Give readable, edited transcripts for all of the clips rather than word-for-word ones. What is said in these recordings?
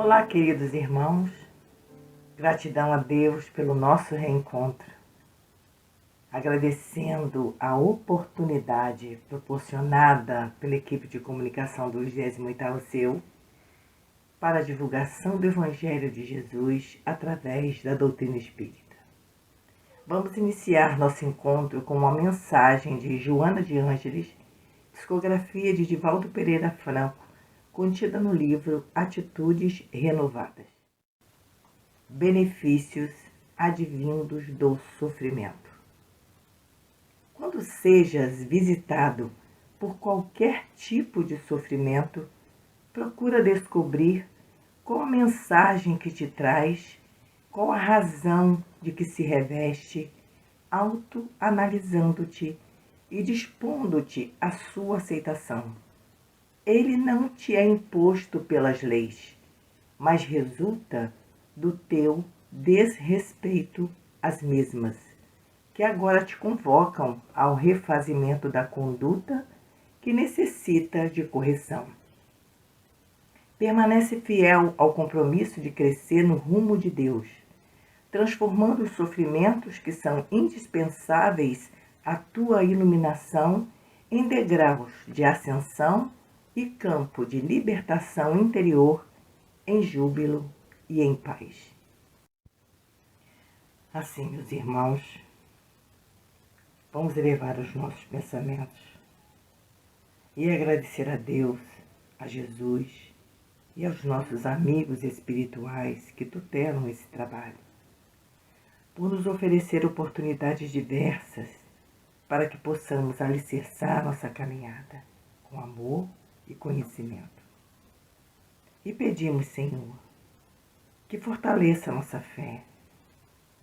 Olá, queridos irmãos, gratidão a Deus pelo nosso reencontro, agradecendo a oportunidade proporcionada pela equipe de comunicação do 28º Seu para a divulgação do Evangelho de Jesus através da doutrina espírita. Vamos iniciar nosso encontro com uma mensagem de Joana de Ângeles, psicografia de Divaldo Pereira Franco, contida no livro Atitudes Renovadas. Benefícios advindos do sofrimento. Quando sejas visitado por qualquer tipo de sofrimento, procura descobrir qual a mensagem que te traz, qual a razão de que se reveste, autoanalisando-te e dispondo-te à sua aceitação. Ele não te é imposto pelas leis, mas resulta do teu desrespeito às mesmas, que agora te convocam ao refazimento da conduta que necessita de correção. Permanece fiel ao compromisso de crescer no rumo de Deus, transformando os sofrimentos que são indispensáveis à tua iluminação em degraus de ascensão e campo de libertação interior em júbilo e em paz. Assim, meus irmãos, vamos elevar os nossos pensamentos e agradecer a Deus, a Jesus e aos nossos amigos espirituais que tutelam esse trabalho, por nos oferecer oportunidades diversas para que possamos alicerçar nossa caminhada com amor e conhecimento. E pedimos, Senhor, que fortaleça nossa fé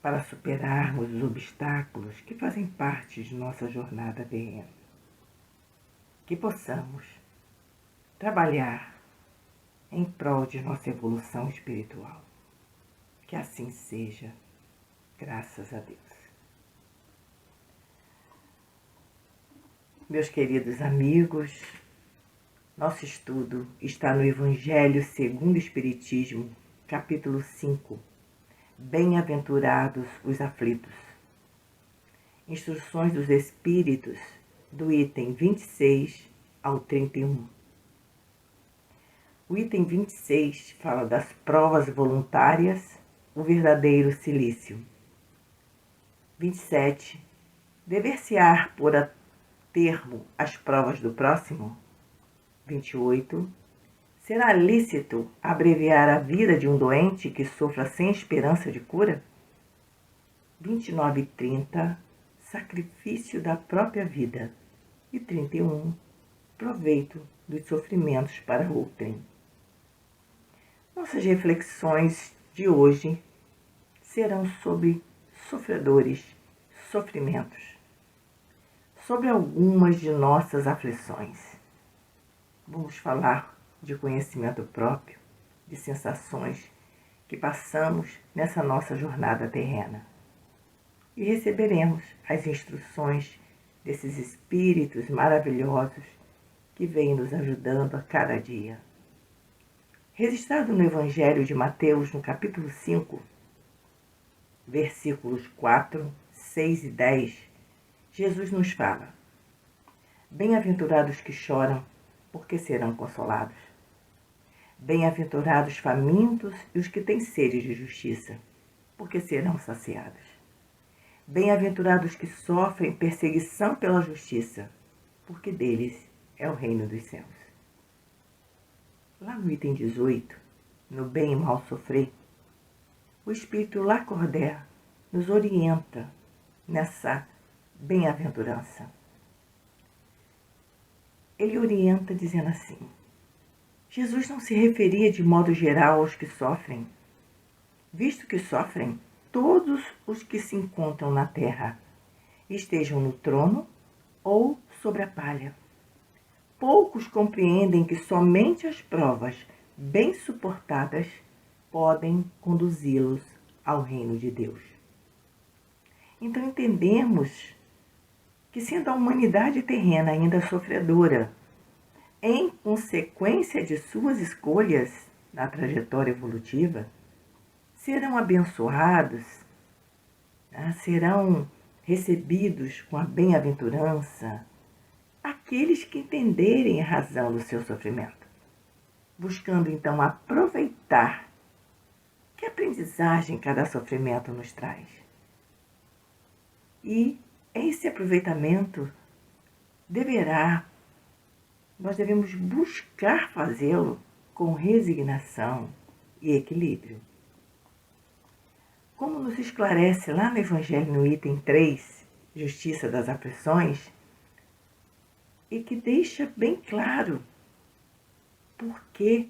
para superarmos os obstáculos que fazem parte de nossa jornada terrena. Que possamos trabalhar em prol de nossa evolução espiritual. Que assim seja, graças a Deus. Meus queridos amigos, nosso estudo está no Evangelho segundo o Espiritismo, capítulo 5. Bem-aventurados os aflitos. Instruções dos Espíritos, do item 26 ao 31. O item 26 fala das provas voluntárias, o verdadeiro cilício. 27. Dever-se-á pôr a termo as provas do próximo? 28. Será lícito abreviar a vida de um doente que sofra sem esperança de cura? 29 e 30. Sacrifício da própria vida. E 31. Proveito dos sofrimentos para outrem. Nossas reflexões de hoje serão sobre sofredores, sofrimentos, sobre algumas de nossas aflições. Vamos falar de conhecimento próprio, de sensações que passamos nessa nossa jornada terrena. E receberemos as instruções desses espíritos maravilhosos que vêm nos ajudando a cada dia. Registrado no Evangelho de Mateus, no capítulo 5, versículos 4, 6 e 10, Jesus nos fala: Bem-aventurados que choram, porque serão consolados. Bem-aventurados famintos e os que têm sede de justiça, porque serão saciados. Bem-aventurados que sofrem perseguição pela justiça, porque deles é o reino dos céus. Lá no item 18, no bem e mal sofrer, o Espírito Lacordaire nos orienta nessa bem-aventurança. Ele orienta dizendo assim: Jesus não se referia de modo geral aos que sofrem, visto que sofrem todos os que se encontram na terra, estejam no trono ou sobre a palha. Poucos compreendem que somente as provas bem suportadas podem conduzi-los ao reino de Deus. Então entendemos que, sendo a humanidade terrena ainda sofredora, em consequência de suas escolhas, na trajetória evolutiva, serão abençoados, né? Serão recebidos com a bem-aventurança aqueles que entenderem a razão do seu sofrimento, buscando então aproveitar que aprendizagem cada sofrimento nos traz. E esse aproveitamento nós devemos buscar fazê-lo com resignação e equilíbrio. Como nos esclarece lá no Evangelho, no item 3, Justiça das Aflições, e que deixa bem claro por que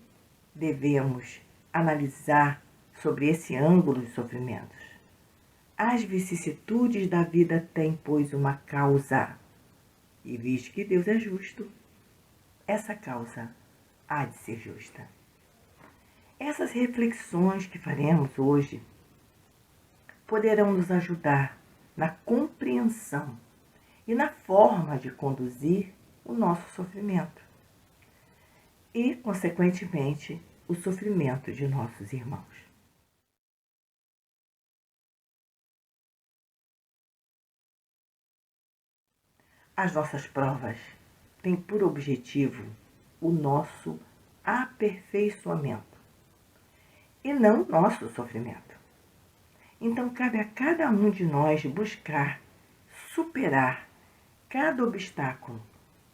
devemos analisar sobre esse ângulo de sofrimentos. As vicissitudes da vida têm, pois, uma causa, e visto que Deus é justo, essa causa há de ser justa. Essas reflexões que faremos hoje poderão nos ajudar na compreensão e na forma de conduzir o nosso sofrimento e, consequentemente, o sofrimento de nossos irmãos. As nossas provas têm por objetivo o nosso aperfeiçoamento e não nosso sofrimento. Então, cabe a cada um de nós buscar superar cada obstáculo,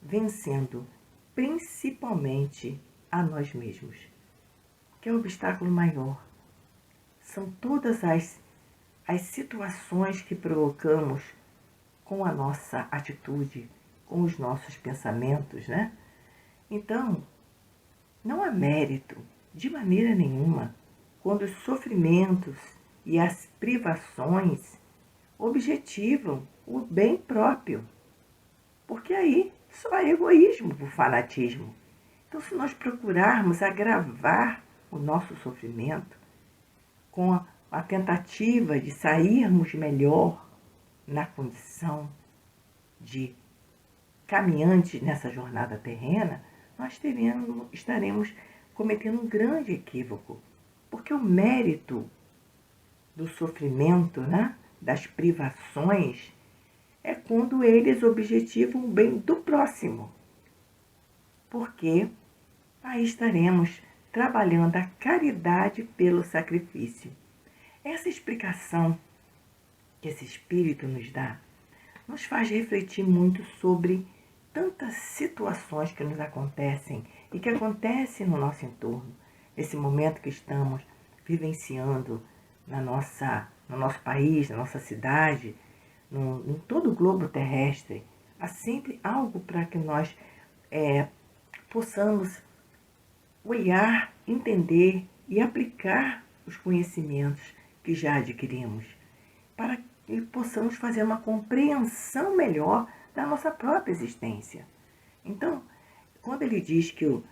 vencendo principalmente a nós mesmos, que é o obstáculo maior. São todas as situações que provocamos com a nossa atitude, com os nossos pensamentos, né? Então, não há mérito, de maneira nenhuma, quando os sofrimentos e as privações objetivam o bem próprio, porque aí só há egoísmo por fanatismo. Então, se nós procurarmos agravar o nosso sofrimento com a tentativa de sairmos melhor na condição de caminhantes nessa jornada terrena, nós estaremos cometendo um grande equívoco, porque o mérito do sofrimento, né, das privações, é quando eles objetivam o bem do próximo, porque aí estaremos trabalhando a caridade pelo sacrifício. Essa explicação que esse Espírito nos dá, nos faz refletir muito sobre tantas situações que nos acontecem e que acontecem no nosso entorno, nesse momento que estamos vivenciando no nosso país, na nossa cidade, em todo o globo terrestre. Há sempre algo para que nós possamos olhar, entender e aplicar os conhecimentos que já adquirimos, para que possamos fazer uma compreensão melhor da nossa própria existência. Então, quando ele diz que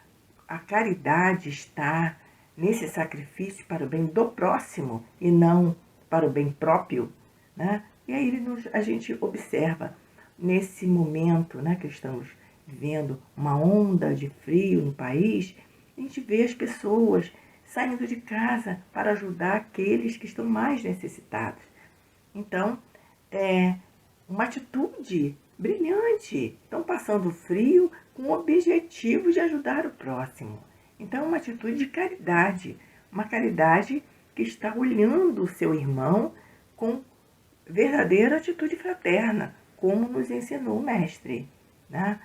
a caridade está nesse sacrifício para o bem do próximo e não para o bem próprio, né? E aí a gente observa nesse momento, né, que estamos vivendo uma onda de frio no país, a gente vê as pessoas saindo de casa para ajudar aqueles que estão mais necessitados. Então, é uma atitude brilhante. Estão passando frio com o objetivo de ajudar o próximo. Então, é uma atitude de caridade. Uma caridade que está olhando o seu irmão com verdadeira atitude fraterna, como nos ensinou o Mestre, né?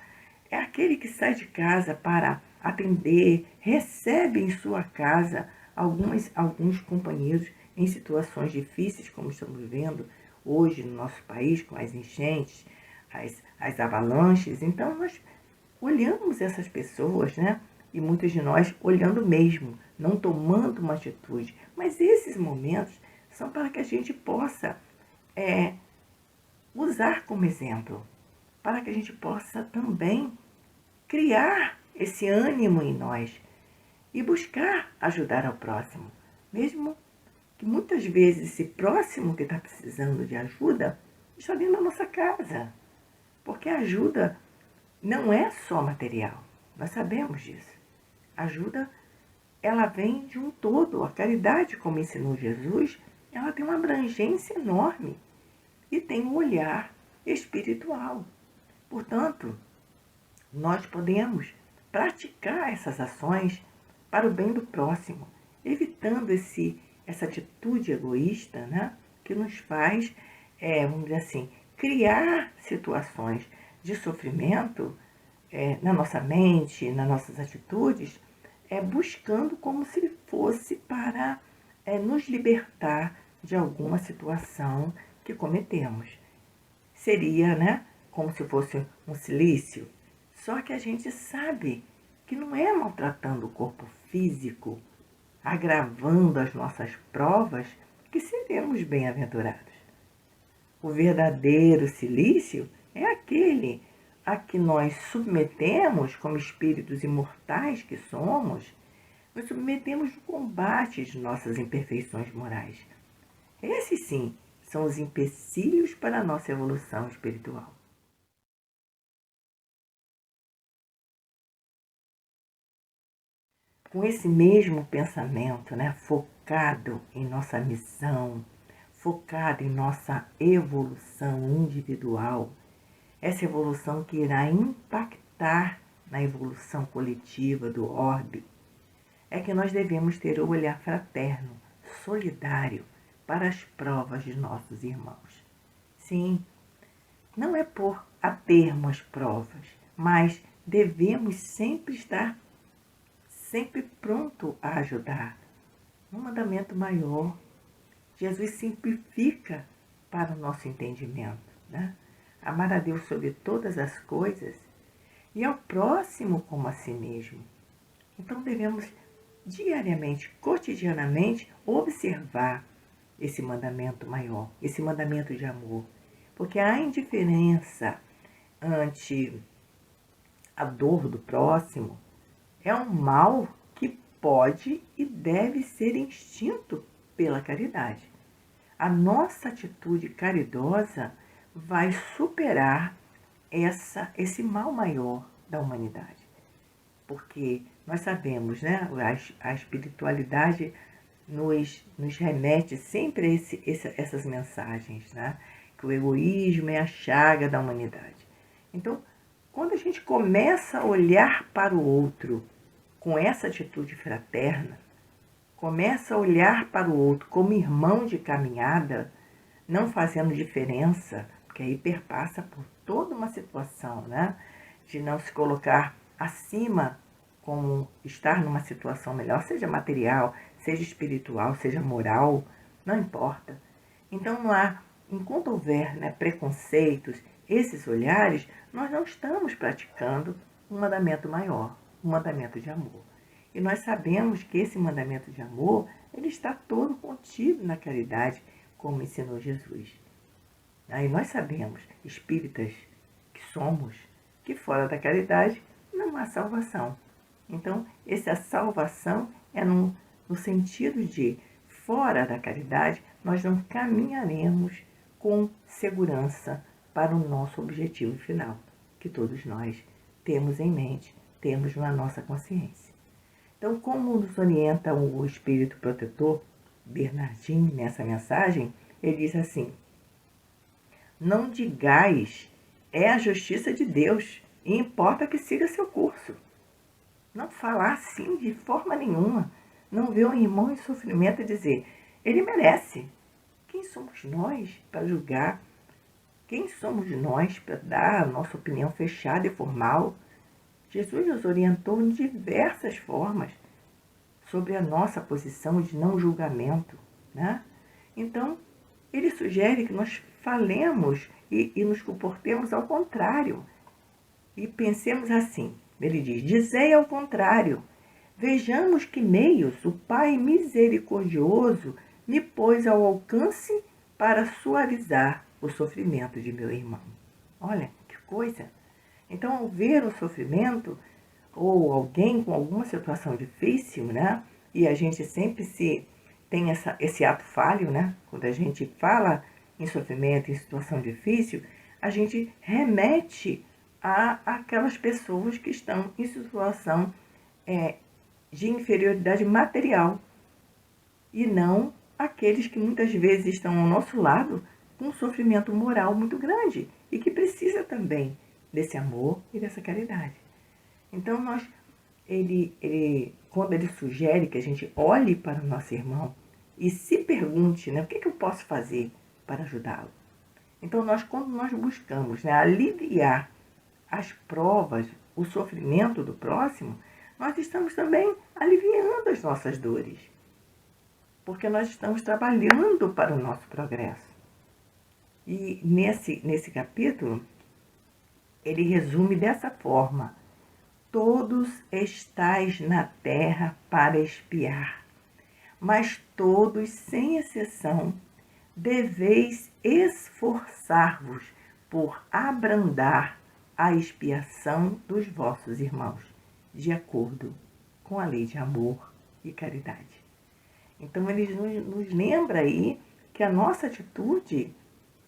É aquele que sai de casa para atender, recebe em sua casa alguns companheiros em situações difíceis, como estamos vivendo hoje no nosso país, com as enchentes, as avalanches. Então, nós olhamos essas pessoas, né? E muitos de nós olhando mesmo, não tomando uma atitude. Mas esses momentos são para que a gente possa usar como exemplo, para que a gente possa também criar esse ânimo em nós e buscar ajudar ao próximo, mesmo que muitas vezes esse próximo que está precisando de ajuda está dentro da nossa casa, porque a ajuda não é só material, nós sabemos disso. Ajuda ela vem de um todo. A caridade, como ensinou Jesus, ela tem uma abrangência enorme e tem um olhar espiritual. Portanto, nós podemos praticar essas ações para o bem do próximo, evitando essa atitude egoísta, né, que nos faz, vamos dizer assim, criar situações de sofrimento na nossa mente, nas nossas atitudes, buscando como se fosse para nos libertar de alguma situação que cometemos. Seria, né, como se fosse um silício. Só que a gente sabe que não é maltratando o corpo físico, agravando as nossas provas, que seremos bem-aventurados. O verdadeiro silício é aquele a que nós submetemos, como espíritos imortais que somos, nos submetemos no combate de nossas imperfeições morais. Esses, sim, são os empecilhos para a nossa evolução espiritual. Com esse mesmo pensamento, né, focado em nossa missão, focado em nossa evolução individual, essa evolução que irá impactar na evolução coletiva do orbe, é que nós devemos ter o olhar fraterno, solidário, para as provas de nossos irmãos. Sim, não é por atermos provas, mas devemos sempre estar sempre pronto a ajudar. Um mandamento maior, Jesus simplifica para o nosso entendimento, né? Amar a Deus sobre todas as coisas e ao próximo como a si mesmo. Então devemos diariamente, cotidianamente, observar esse mandamento maior, esse mandamento de amor. Porque a indiferença ante a dor do próximo é um mal que pode e deve ser extinto pela caridade. A nossa atitude caridosa vai superar esse mal maior da humanidade. Porque nós sabemos, né, a espiritualidade nos remete sempre a essas mensagens, né, que o egoísmo é a chaga da humanidade. Então, quando a gente começa a olhar para o outro com essa atitude fraterna, começa a olhar para o outro como irmão de caminhada, não fazendo diferença, porque aí perpassa por toda uma situação, né, de não se colocar acima, como estar numa situação melhor, seja material, seja espiritual, seja moral, não importa. Então não há, enquanto houver, né, preconceitos, esses olhares, nós não estamos praticando um mandamento maior, um mandamento de amor. E nós sabemos que esse mandamento de amor, ele está todo contido na caridade, como ensinou Jesus. Aí nós sabemos, espíritas que somos, que fora da caridade não há salvação. Então, essa salvação é no sentido de, fora da caridade, nós não caminharemos com segurança para o nosso objetivo final, que todos nós temos em mente, temos na nossa consciência. Então, como nos orienta o Espírito Protetor, Bernardinho, nessa mensagem, ele diz assim: não digais, é a justiça de Deus, e importa que siga seu curso. Não falar assim de forma nenhuma. Não ver um irmão em sofrimento e dizer, ele merece. Quem somos nós para julgar? Quem somos nós para dar a nossa opinião fechada e formal? Jesus nos orientou em diversas formas sobre a nossa posição de não julgamento, né? Então, ele sugere que nós falemos e nos comportemos ao contrário. E pensemos assim, ele diz, dizei ao contrário, vejamos que meios o Pai misericordioso me pôs ao alcance para suavizar o sofrimento de meu irmão. Olha, que coisa! Então, ao ver o sofrimento, ou alguém com alguma situação difícil, né? E a gente sempre tem esse ato falho, né? Quando a gente fala em sofrimento, em situação difícil, a gente remete a aquelas pessoas que estão em situação de inferioridade material e não aqueles que muitas vezes estão ao nosso lado com um sofrimento moral muito grande e que precisa também desse amor e dessa caridade. Então, quando ele sugere que a gente olhe para o nosso irmão e se pergunte, né, o que eu posso fazer para ajudá-lo? Então, quando nós buscamos, né, aliviar as provas, o sofrimento do próximo, nós estamos também aliviando as nossas dores, porque nós estamos trabalhando para o nosso progresso. E nesse capítulo, ele resume dessa forma: todos estais na terra para expiar, mas todos, sem exceção, deveis esforçar-vos por abrandar a expiação dos vossos irmãos, de acordo com a lei de amor e caridade. Então, ele nos lembra aí que a nossa atitude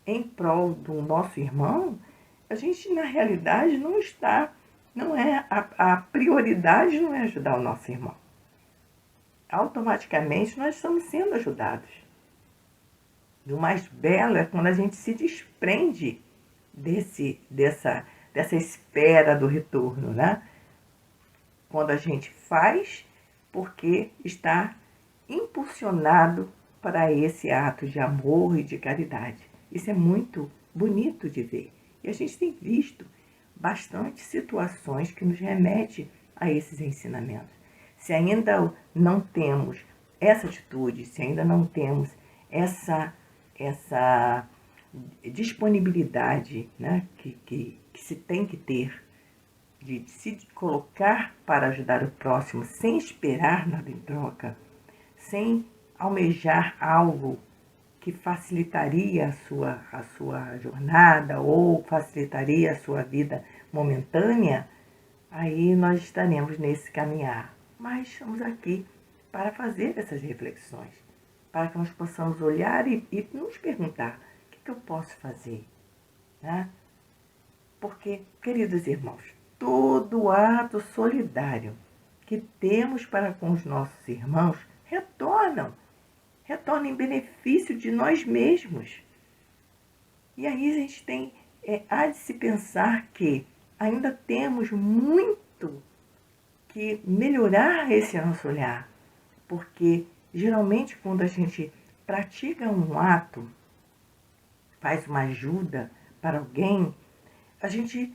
em prol do nosso irmão, a gente, na realidade, a prioridade não é ajudar o nosso irmão. Automaticamente, nós estamos sendo ajudados. O mais belo é quando a gente se desprende dessa espera do retorno, né? Quando a gente faz porque está impulsionado para esse ato de amor e de caridade. Isso é muito bonito de ver. E a gente tem visto bastante situações que nos remetem a esses ensinamentos. Se ainda não temos essa atitude, se ainda não temos essa disponibilidade, né, que se tem que ter de se colocar para ajudar o próximo sem esperar nada em troca, sem almejar algo que facilitaria a sua jornada ou facilitaria a sua vida momentânea, aí nós estaremos nesse caminhar. Mas estamos aqui para fazer essas reflexões, para que nós possamos olhar e nos perguntar: o que eu posso fazer? Né? Porque, queridos irmãos, todo ato solidário que temos para com os nossos irmãos retorna em benefício de nós mesmos. E aí a gente há de se pensar que ainda temos muito que melhorar esse nosso olhar, porque geralmente quando a gente pratica um ato, faz uma ajuda para alguém, a gente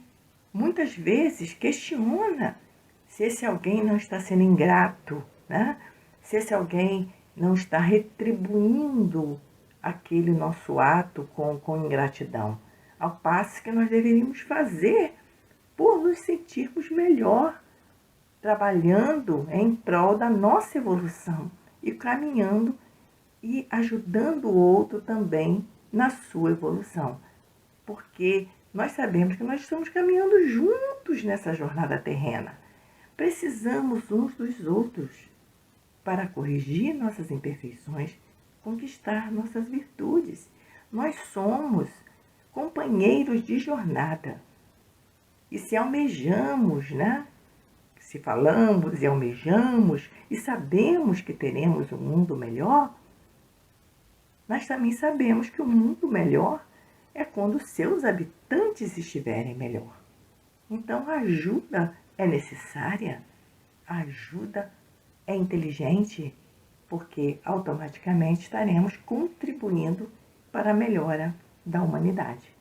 muitas vezes questiona se esse alguém não está sendo ingrato, né? Se esse alguém não está retribuindo aquele nosso ato com ingratidão, ao passo que nós deveríamos fazer por nos sentirmos melhor, trabalhando em prol da nossa evolução e caminhando e ajudando o outro também na sua evolução. Porque nós sabemos que nós estamos caminhando juntos nessa jornada terrena. Precisamos uns dos outros para corrigir nossas imperfeições, conquistar nossas virtudes. Nós somos companheiros de jornada. E se almejamos, né? Se falamos e almejamos e sabemos que teremos um mundo melhor, nós também sabemos que o mundo melhor é quando seus habitantes estiverem melhor. Então, a ajuda é necessária, a ajuda é inteligente, porque automaticamente estaremos contribuindo para a melhora da humanidade.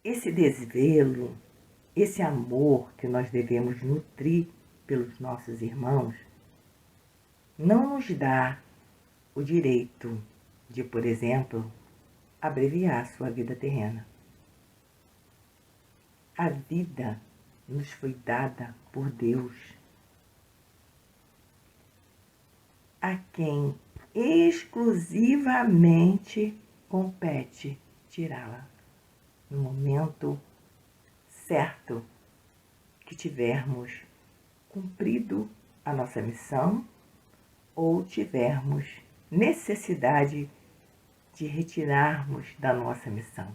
Esse desvelo, esse amor que nós devemos nutrir pelos nossos irmãos, não nos dá o direito de, por exemplo, abreviar sua vida terrena. A vida nos foi dada por Deus, a quem exclusivamente compete tirá-la no momento certo que tivermos cumprido a nossa missão ou tivermos necessidade de retirarmos da nossa missão.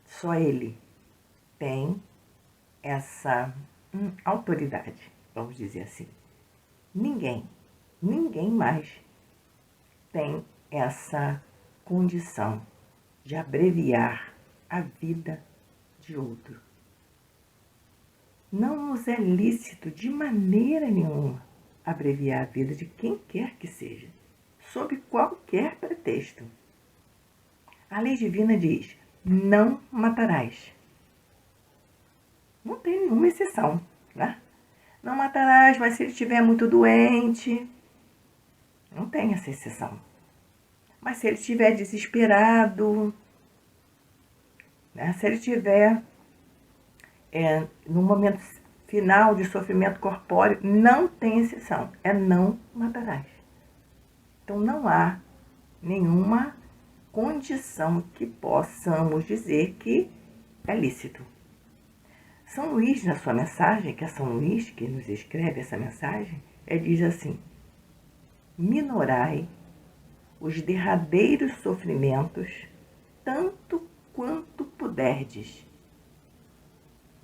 Só Ele tem essa autoridade, vamos dizer assim. Ninguém mais tem essa condição de abreviar a vida de outro. Não nos é lícito de maneira nenhuma abreviar a vida de quem quer que seja, sob qualquer pretexto. A lei divina diz: não matarás. Não tem nenhuma exceção, né? Não matarás, mas se ele estiver muito doente, não tem essa exceção. Mas se ele estiver desesperado, né? Se ele estiver no momento final de sofrimento corpóreo, não tem exceção. É não matarás. Então não há nenhuma condição que possamos dizer que é lícito. São Luís, na sua mensagem, que é São Luís que nos escreve essa mensagem, ele diz assim: minorai os derradeiros sofrimentos tanto quanto puderdes.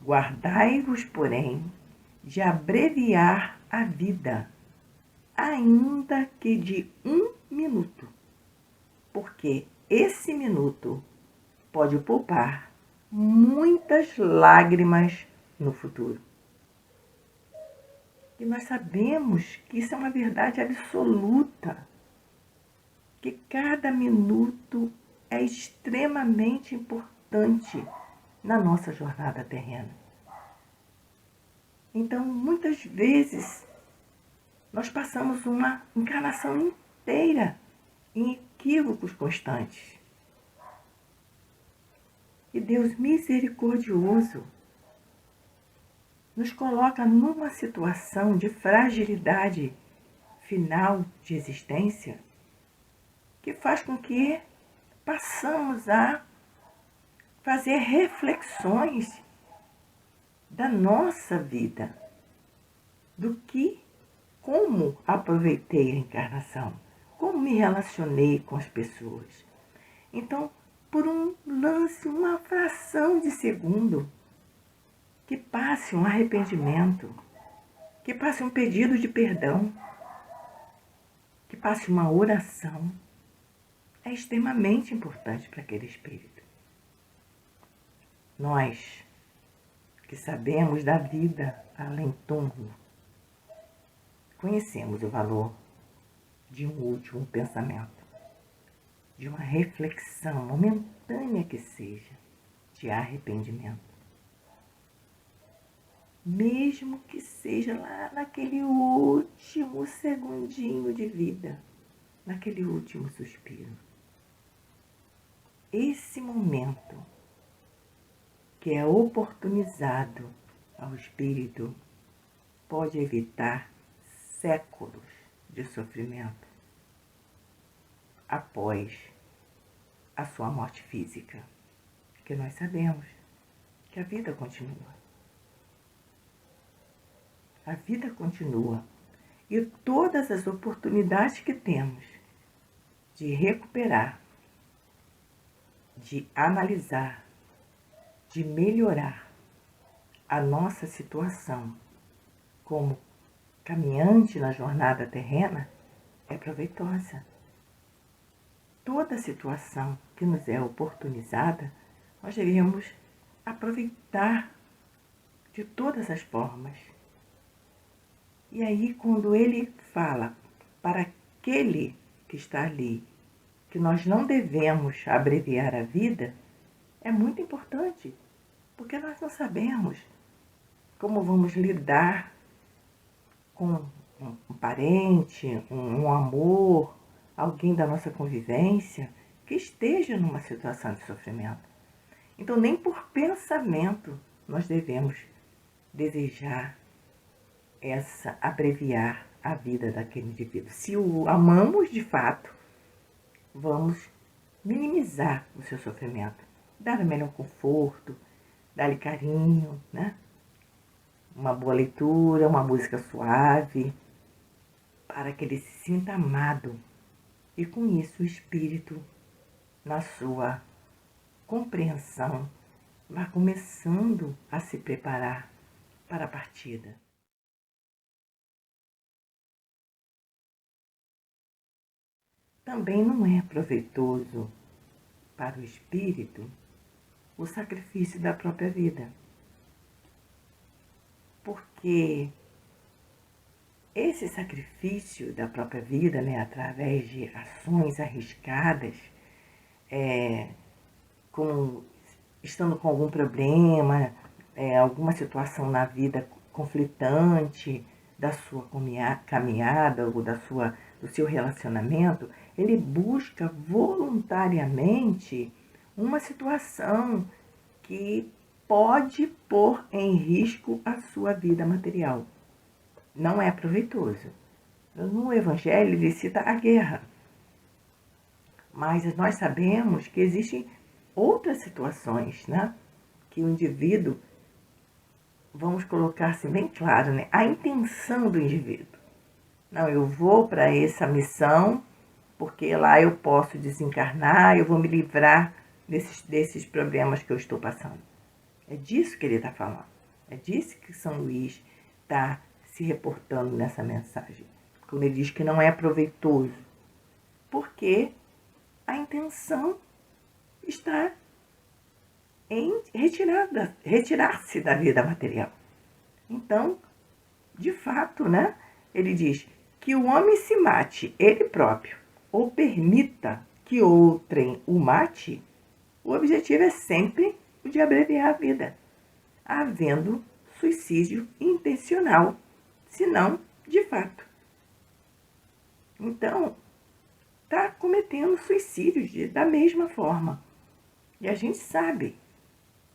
Guardai-vos, porém, de abreviar a vida, ainda que de 1 minuto, porque esse minuto pode poupar muitas lágrimas no futuro. E nós sabemos que isso é uma verdade absoluta, que cada minuto é extremamente importante na nossa jornada terrena. Então, muitas vezes, nós passamos uma encarnação inteira em equívocos constantes. E Deus misericordioso nos coloca numa situação de fragilidade final de existência que faz com que passamos a fazer reflexões da nossa vida, do que, como aproveitei a encarnação, como me relacionei com as pessoas. Então, por um lance, uma fração de segundo, que passe um arrependimento, que passe um pedido de perdão, que passe uma oração, é extremamente importante para aquele espírito. Nós, que sabemos da vida além túmulo, conhecemos o valor de um último pensamento, de uma reflexão momentânea que seja, de arrependimento. Mesmo que seja lá naquele último segundinho de vida, naquele último suspiro. Esse momento que é oportunizado ao espírito pode evitar séculos de sofrimento após a sua morte física, porque nós sabemos que a vida continua. A vida continua e todas as oportunidades que temos de recuperar, de analisar, de melhorar a nossa situação como caminhante na jornada terrena é proveitosa. Toda situação que nos é oportunizada, nós devemos aproveitar de todas as formas. E aí, quando ele fala para aquele que está ali, que nós não devemos abreviar a vida, é muito importante, porque nós não sabemos como vamos lidar com um parente, um amor, alguém da nossa convivência que esteja numa situação de sofrimento. Então, nem por pensamento nós devemos desejar abreviar a vida daquele indivíduo. Se o amamos de fato, vamos minimizar o seu sofrimento, dar o melhor conforto, dar-lhe carinho, né? Uma boa leitura, uma música suave, para que ele se sinta amado. E com isso o espírito, na sua compreensão, vá começando a se preparar para a partida. Também não é proveitoso para o espírito o sacrifício da própria vida, porque esse sacrifício da própria vida, né, através de ações arriscadas, como estando com algum problema, alguma situação na vida conflitante da sua caminhada ou do seu relacionamento, ele busca voluntariamente uma situação que pode pôr em risco a sua vida material. Não é proveitoso. No Evangelho ele cita a guerra, mas nós sabemos que existem outras situações, né? Que o indivíduo, vamos colocar assim bem claro, né? A intenção do indivíduo. Não, eu vou para essa missão porque lá eu posso desencarnar, eu vou me livrar desses problemas que eu estou passando. É disso que ele está falando. É disso que São Luís está se reportando nessa mensagem. Quando ele diz que não é proveitoso. Porque a intenção está em retirar-se da vida material. Então, de fato, né, ele diz que o homem se mate ele próprio ou permita que outrem o mate, o objetivo é sempre o de abreviar a vida, havendo suicídio intencional, se não de fato. Então, está cometendo suicídio da mesma forma. E a gente sabe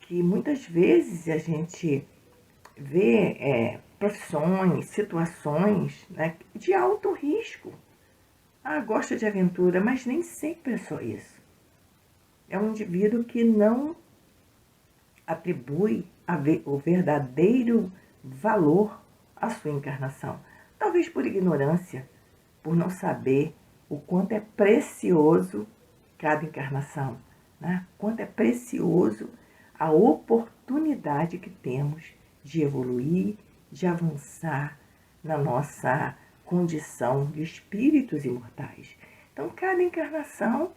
que muitas vezes a gente vê profissões, situações, né, de alto risco. Gosta de aventura, mas nem sempre é só isso. É um indivíduo que não atribui o verdadeiro valor à sua encarnação. Talvez por ignorância, por não saber o quanto é precioso cada encarnação, né? Quanto é precioso a oportunidade que temos de evoluir, de avançar na nossa condição de espíritos imortais. Então, cada encarnação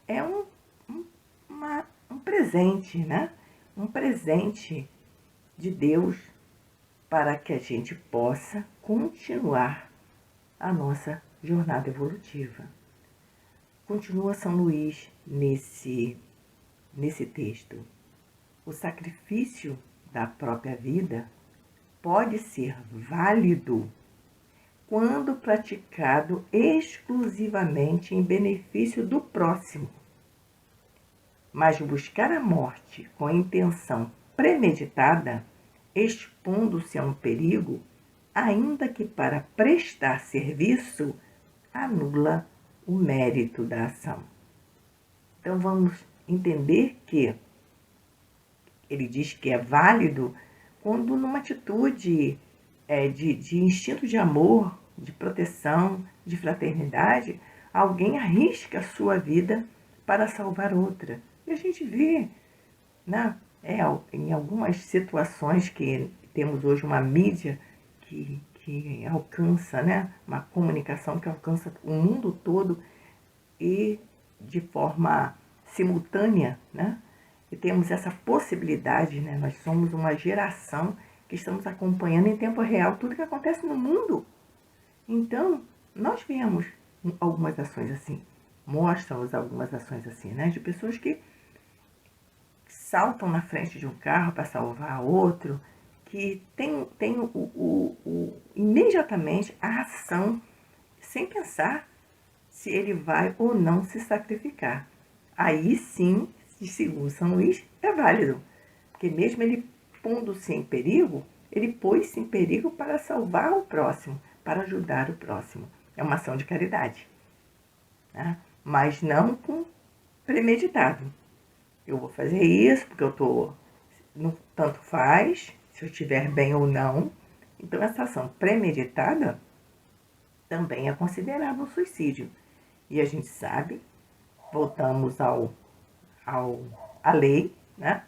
é um presente, né? Um presente de Deus para que a gente possa continuar a nossa jornada evolutiva. Continua São Luís nesse texto. O sacrifício da própria vida pode ser válido quando praticado exclusivamente em benefício do próximo. Mas buscar a morte com intenção premeditada, expondo-se a um perigo, ainda que para prestar serviço, anula o mérito da ação. Então vamos entender que ele diz que é válido quando numa atitude de instinto de amor, de proteção, de fraternidade, alguém arrisca a sua vida para salvar outra. E a gente vê, né, em algumas situações que temos hoje uma mídia que alcança, né, uma comunicação que alcança o mundo todo e de forma simultânea, né? E temos essa possibilidade, né? Nós somos uma geração que estamos acompanhando em tempo real tudo que acontece no mundo. Então, nós vemos algumas ações assim, mostram-nos algumas ações assim, né? De pessoas que saltam na frente de um carro para salvar outro, que tem imediatamente a ação, sem pensar se ele vai ou não se sacrificar. Aí sim, segundo São Luís, é válido. Porque mesmo ele pondo-se em perigo, ele pôs-se em perigo para salvar o próximo, para ajudar o próximo. É uma ação de caridade. Né? Mas não com premeditado. Eu vou fazer isso porque eu estou... Tanto faz, se eu estiver bem ou não. Então, essa ação premeditada também é considerada um suicídio. E a gente sabe, voltamos à lei, né?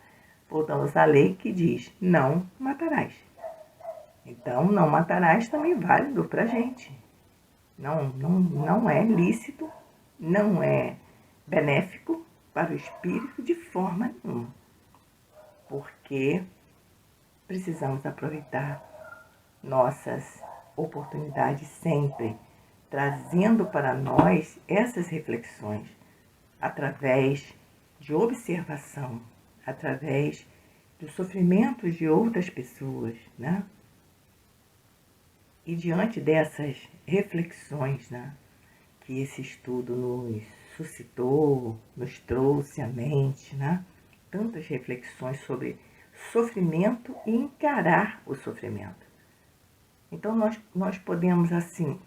voltamos à lei que diz: não matarás. Então, não matarás também é válido para a gente. Não é lícito, não é benéfico para o espírito de forma nenhuma. Porque precisamos aproveitar nossas oportunidades sempre, trazendo para nós essas reflexões através de observação, através dos sofrimentos de outras pessoas, né? E diante dessas reflexões, né, que esse estudo nos suscitou, nos trouxe à mente, né? Tantas reflexões sobre sofrimento e encarar o sofrimento. Então, nós podemos, assim,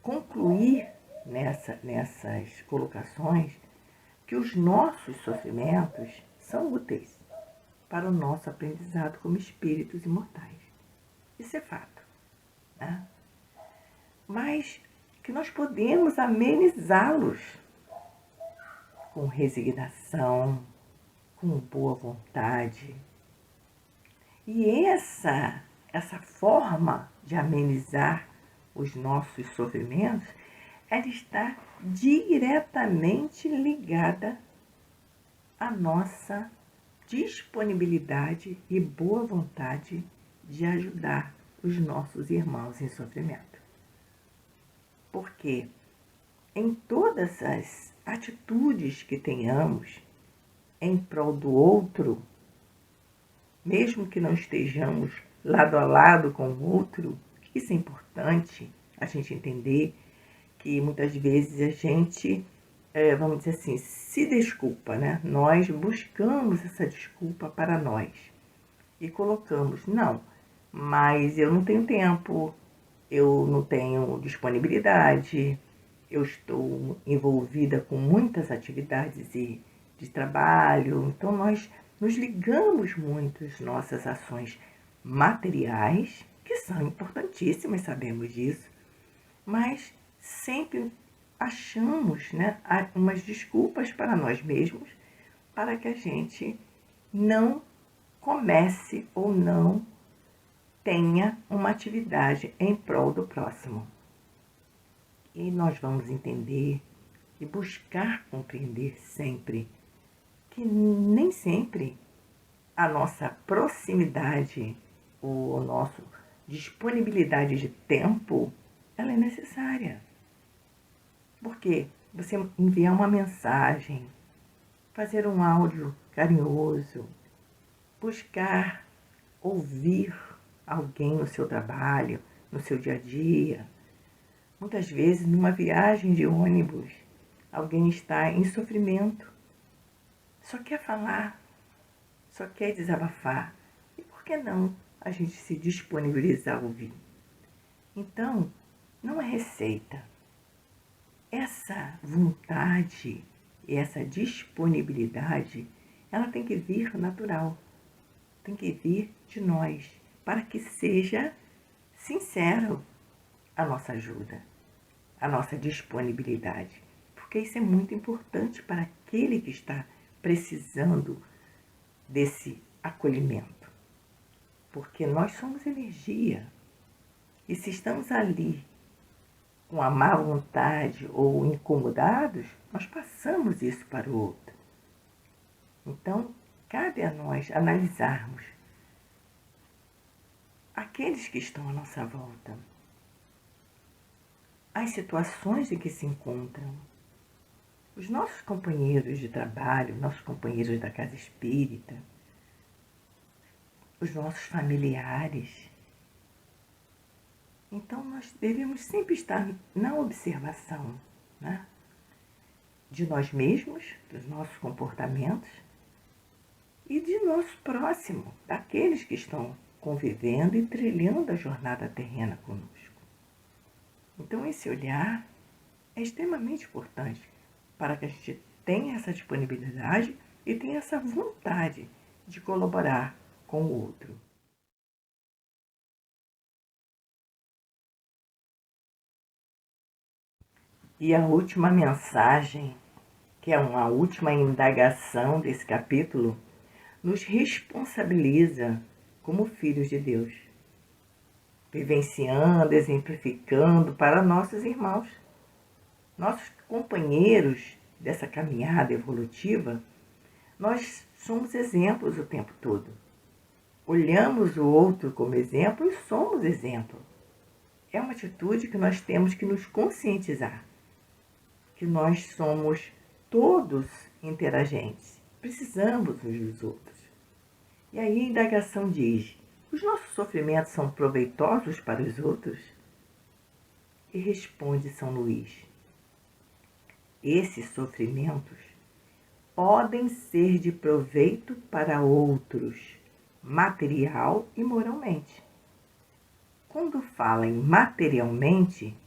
concluir nessas colocações que os nossos sofrimentos são úteis para o nosso aprendizado como espíritos imortais. Isso é fato, né? Mas que nós podemos amenizá-los com resignação, com boa vontade. E essa forma de amenizar os nossos sofrimentos, ela está diretamente ligada à nossa disponibilidade e boa vontade de ajudar os nossos irmãos em sofrimento. Porque em todas as atitudes que tenhamos em prol do outro, mesmo que não estejamos lado a lado com o outro, isso é importante a gente entender que muitas vezes a gente, vamos dizer assim, se desculpa, né? Nós buscamos essa desculpa para nós e colocamos, não, mas eu não tenho tempo, eu não tenho disponibilidade, eu estou envolvida com muitas atividades de trabalho, então nós nos ligamos muito às nossas ações materiais, que são importantíssimas, sabemos disso, mas sempre achamos, né, umas desculpas para nós mesmos para que a gente não comece ou não tenha uma atividade em prol do próximo. E nós vamos entender e buscar compreender sempre que nem sempre a nossa proximidade ou a nossa disponibilidade de tempo, ela é necessária. Porque você enviar uma mensagem, fazer um áudio carinhoso, buscar ouvir alguém no seu trabalho, no seu dia a dia. Muitas vezes, numa viagem de ônibus, alguém está em sofrimento, só quer falar, só quer desabafar. E por que não a gente se disponibilizar a ouvir? Então, não é receita. Essa vontade e essa disponibilidade, ela tem que vir natural, tem que vir de nós, para que seja sincero a nossa ajuda, a nossa disponibilidade, porque isso é muito importante para aquele que está precisando desse acolhimento, porque nós somos energia, e se estamos ali com a má vontade ou incomodados, nós passamos isso para o outro. Então, cabe a nós analisarmos aqueles que estão à nossa volta, as situações em que se encontram, os nossos companheiros de trabalho, nossos companheiros da casa espírita, os nossos familiares. Então, nós devemos sempre estar na observação, né, de nós mesmos, dos nossos comportamentos e de nosso próximo, daqueles que estão convivendo e trilhando a jornada terrena conosco. Então, esse olhar é extremamente importante para que a gente tenha essa disponibilidade e tenha essa vontade de colaborar com o outro. E a última mensagem, que é uma última indagação desse capítulo, nos responsabiliza como filhos de Deus, vivenciando, exemplificando para nossos irmãos, nossos companheiros dessa caminhada evolutiva. Nós somos exemplos o tempo todo. Olhamos o outro como exemplo e somos exemplo. É uma atitude que nós temos que nos conscientizar, que nós somos todos interagentes, precisamos uns dos outros. E aí a indagação diz: os nossos sofrimentos são proveitosos para os outros? E responde São Luís: esses sofrimentos podem ser de proveito para outros, material e moralmente. Quando fala em materialmente,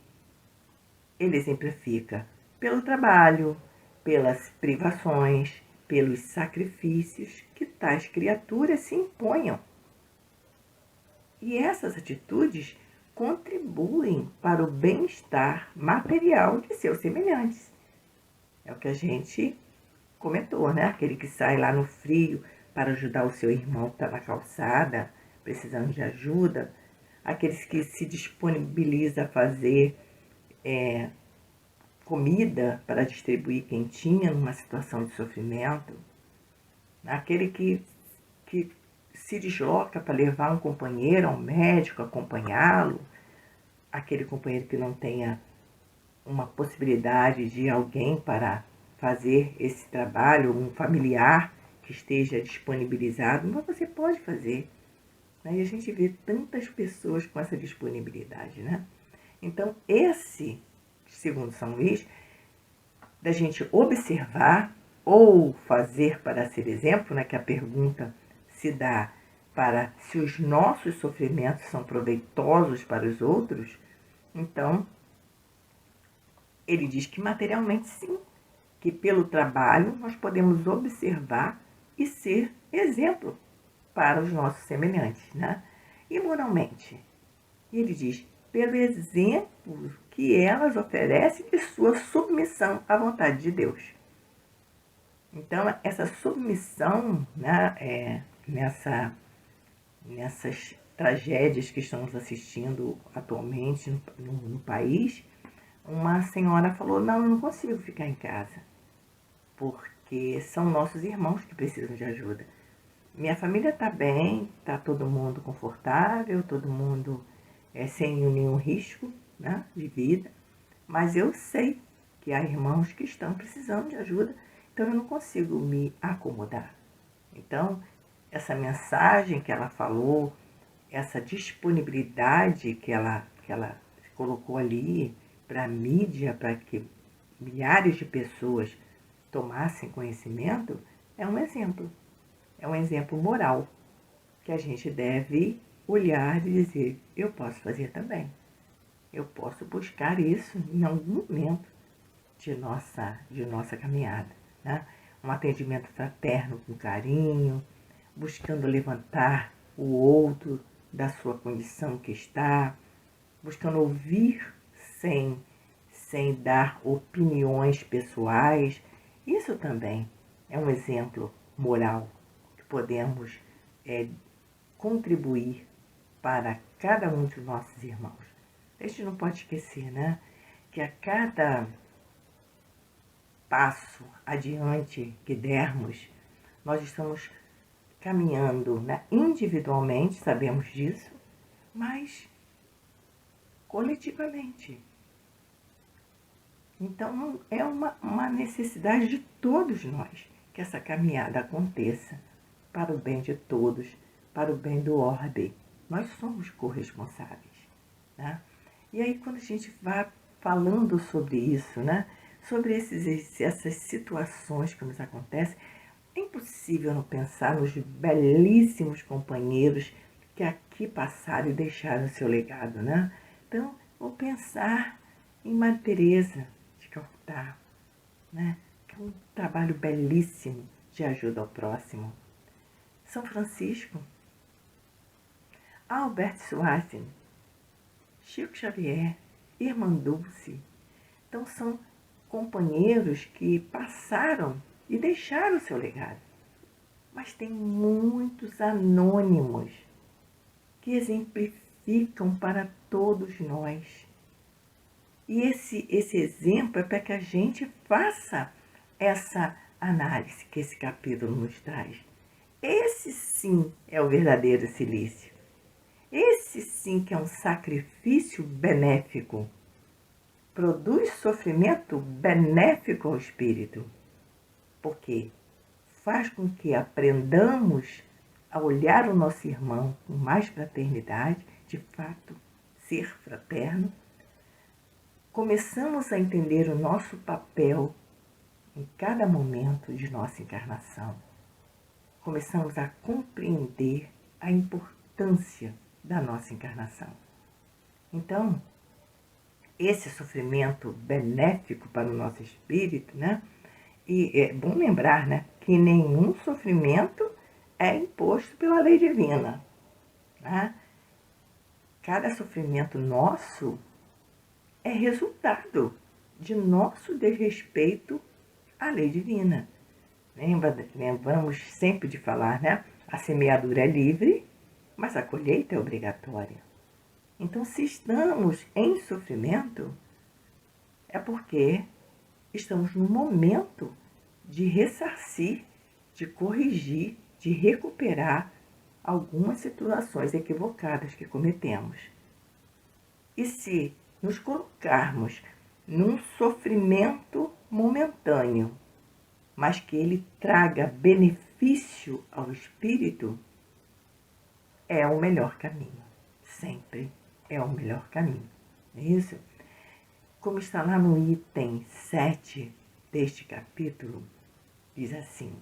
ele exemplifica pelo trabalho, pelas privações, pelos sacrifícios que tais criaturas se imponham. E essas atitudes contribuem para o bem-estar material de seus semelhantes. É o que a gente comentou, né? Aquele que sai lá no frio para ajudar o seu irmão que está na calçada, precisando de ajuda. Aqueles que se disponibiliza a fazer comida para distribuir quentinha numa situação de sofrimento. Aquele que se desloca para levar um companheiro ao médico, acompanhá-lo. Aquele companheiro que não tenha uma possibilidade de alguém para fazer esse trabalho, um familiar que esteja disponibilizado, mas você pode fazer. E a gente vê tantas pessoas com essa disponibilidade, né? Então, esse, segundo São Luís, da gente observar ou fazer para ser exemplo, né, que a pergunta se dá para se os nossos sofrimentos são proveitosos para os outros, então ele diz que materialmente sim, que pelo trabalho nós podemos observar e ser exemplo para os nossos semelhantes, né? E moralmente, ele diz, pelo exemplo que elas oferecem de sua submissão à vontade de Deus. Então, essa submissão, né, nessas tragédias que estamos assistindo atualmente no país, uma senhora falou, não, eu não consigo ficar em casa, porque são nossos irmãos que precisam de ajuda. Minha família está bem, está todo mundo confortável, todo mundo sem nenhum risco, né, de vida, mas eu sei que há irmãos que estão precisando de ajuda, então eu não consigo me acomodar. Então, essa mensagem que ela falou, essa disponibilidade que ela colocou ali para a mídia, para que milhares de pessoas tomassem conhecimento, é um exemplo. É um exemplo moral que a gente deve olhar e dizer, eu posso fazer também. Eu posso buscar isso em algum momento de nossa caminhada, né? Um atendimento fraterno com carinho, buscando levantar o outro da sua condição que está, buscando ouvir sem dar opiniões pessoais. Isso também é um exemplo moral que podemos contribuir para cada um de nossos irmãos. A gente não pode esquecer, né, que a cada passo adiante que dermos, nós estamos caminhando, né, individualmente, sabemos disso, mas coletivamente. Então, é uma necessidade de todos nós que essa caminhada aconteça para o bem de todos, para o bem do orbe. Nós somos corresponsáveis, né? E aí, quando a gente vai falando sobre isso, né, sobre essas situações que nos acontecem, é impossível não pensar nos belíssimos companheiros que aqui passaram e deixaram o seu legado, né? Então, vou pensar em Maria Teresa de Calcutá, né? Que é um trabalho belíssimo de ajuda ao próximo. São Francisco, Albert Schweitzer, Chico Xavier, Irmã Dulce. Então, são companheiros que passaram e deixaram o seu legado. mas tem muitos anônimos que exemplificam para todos nós. E esse exemplo é para que a gente faça essa análise que esse capítulo nos traz. Esse sim é o verdadeiro silício. Esse sim que é um sacrifício benéfico. Produz sofrimento benéfico ao espírito. Porque faz com que aprendamos a olhar o nosso irmão com mais fraternidade, de fato, ser fraterno. Começamos a entender o nosso papel em cada momento de nossa encarnação. Começamos a compreender a importância da nossa encarnação. Então, esse sofrimento benéfico para o nosso espírito, né? E é bom lembrar, né, que nenhum sofrimento é imposto pela lei divina, né? Cada sofrimento nosso é resultado de nosso desrespeito à lei divina. Lembramos sempre de falar, né? A semeadura é livre, mas a colheita é obrigatória. Então, se estamos em sofrimento, é porque estamos no momento de ressarcir, de corrigir, de recuperar algumas situações equivocadas que cometemos. E se nos colocarmos num sofrimento momentâneo, mas que ele traga benefício ao espírito, é o melhor caminho. Sempre é o melhor caminho. Não é isso? Como está lá no item 7 deste capítulo, diz assim: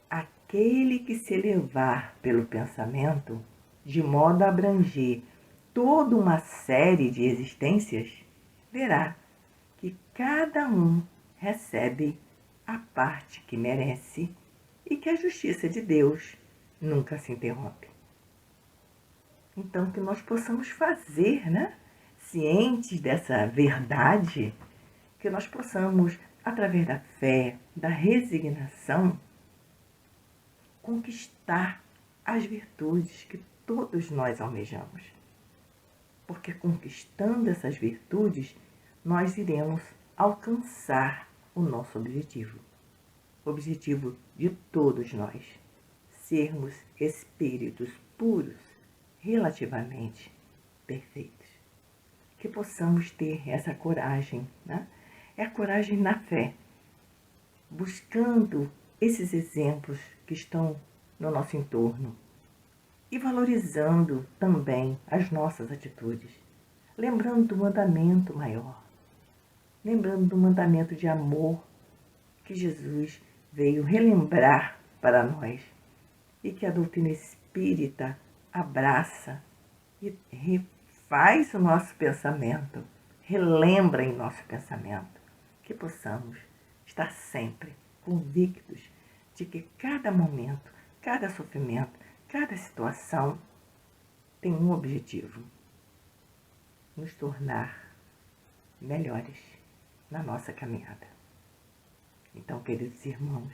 aquele que se elevar pelo pensamento, de modo a abranger toda uma série de existências, verá que cada um recebe a parte que merece e que a justiça de Deus nunca se interrompe. Então, que nós possamos fazer, né? Cientes dessa verdade, que nós possamos, através da fé, da resignação, conquistar as virtudes que todos nós almejamos. Porque conquistando essas virtudes, nós iremos alcançar o nosso objetivo. O objetivo de todos nós, sermos espíritos puros, relativamente perfeitos. Que possamos ter essa coragem, né? É a coragem na fé, buscando esses exemplos que estão no nosso entorno e valorizando também as nossas atitudes, lembrando do mandamento maior, lembrando do mandamento de amor que Jesus veio relembrar para nós e que a doutrina espírita abraça e refaz o nosso pensamento, relembra em nosso pensamento, que possamos estar sempre convictos de que cada momento, cada sofrimento, cada situação tem um objetivo: nos tornar melhores na nossa caminhada. Então, queridos irmãos,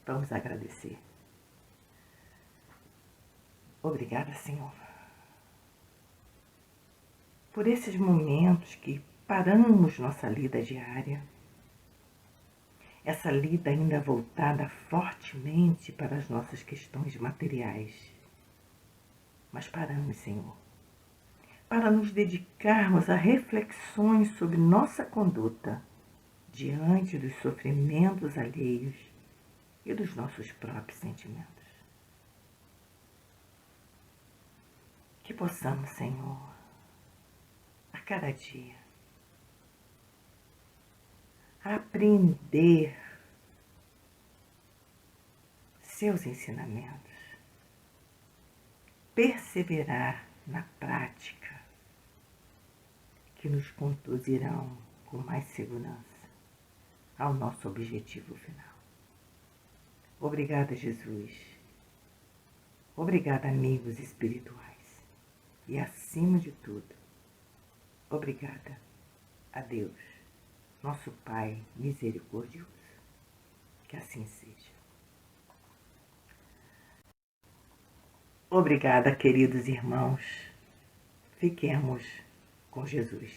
vamos agradecer. Obrigada, Senhor, por esses momentos que paramos nossa lida diária, essa lida ainda voltada fortemente para as nossas questões materiais. Mas paramos, Senhor, para nos dedicarmos a reflexões sobre nossa conduta diante dos sofrimentos alheios e dos nossos próprios sentimentos. Que possamos, Senhor, a cada dia, aprender seus ensinamentos, perseverar na prática que nos conduzirão com mais segurança ao nosso objetivo final. Obrigada, Jesus. Obrigada, amigos espirituais. E, acima de tudo, obrigada a Deus, nosso Pai misericordioso. Que assim seja. Obrigada, queridos irmãos. Fiquemos com Jesus.